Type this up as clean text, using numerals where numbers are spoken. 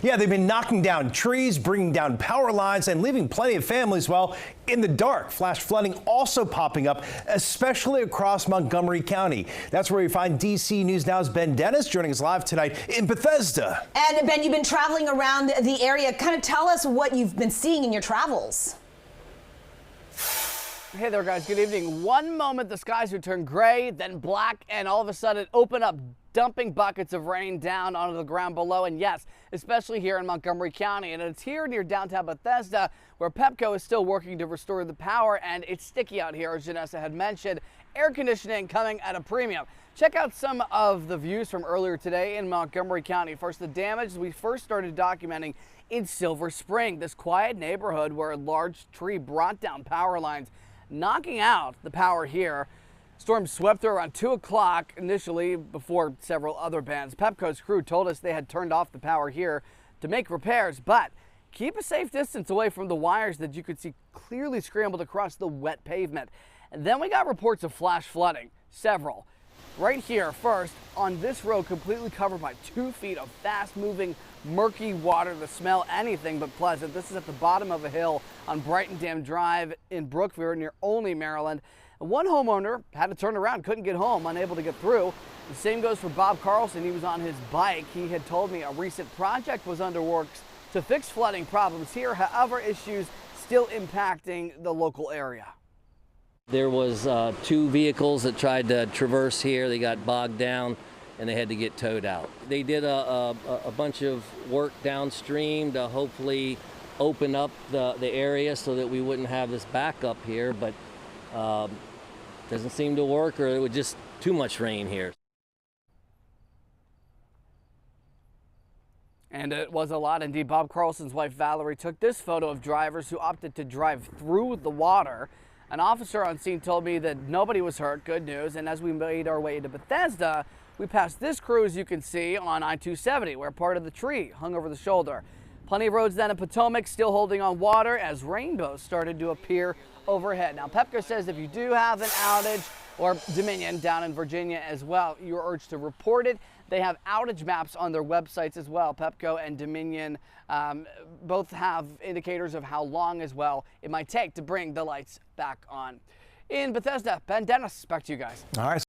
Yeah, they've been knocking down trees, bringing down power lines, and leaving plenty of families, well, in the dark. Flash flooding also popping up, especially across Montgomery County. That's where we find DC News Now's Ben Dennis joining us live tonight in Bethesda. And Ben, you've been traveling around the area. Kind of tell us what you've been seeing in your travels. Hey there, guys. Good evening. One moment the skies would turn gray, then black, and all of a sudden open up, dumping buckets of rain down onto the ground below. And yes, especially here in Montgomery County. And it's here near downtown Bethesda where Pepco is still working to restore the power. And it's sticky out here, as Janessa had mentioned. Air conditioning coming at a premium. Check out some of the views from earlier today in Montgomery County. First, the damage we first started documenting in Silver Spring, this quiet neighborhood where a large tree brought down power lines, knocking out the power here. Storm swept through around 2 o'clock initially before several other bands. Pepco's crew told us they had turned off the power here to make repairs, but keep a safe distance away from the wires that you could see clearly scrambled across the wet pavement. And then we got reports of flash flooding, several. Right here, first, on this road completely covered by 2 feet of fast-moving, murky water. The smell anything but pleasant. This is at the bottom of a hill on Brighton Dam Drive in Brookville near Olney, Maryland. And one homeowner had to turn around, couldn't get home, unable to get through. The same goes for Bob Carlson. He was on his bike. He had told me a recent project was under works to fix flooding problems here. However, issues still impacting the local area. There was 2 vehicles that tried to traverse here. They got bogged down and they had to get towed out. They did a bunch of work downstream to hopefully open up the area so that we wouldn't have this backup here, but doesn't seem to work, or it was just too much rain here. And it was a lot indeed. Bob Carlson's wife Valerie took this photo of drivers who opted to drive through the water. An officer on scene told me that nobody was hurt, good news, and as we made our way to Bethesda, we passed this crew, as you can see, on I-270, where part of the tree hung over the shoulder. Plenty of roads then in Potomac still holding on water as rainbows started to appear overhead. Now, Pepco says if you do have an outage, or Dominion down in Virginia as well, you're urged to report it. They have outage maps on their websites as well. Pepco and Dominion both have indicators of how long as well it might take to bring the lights back on. In Bethesda, Ben Dennis, back to you guys. All right.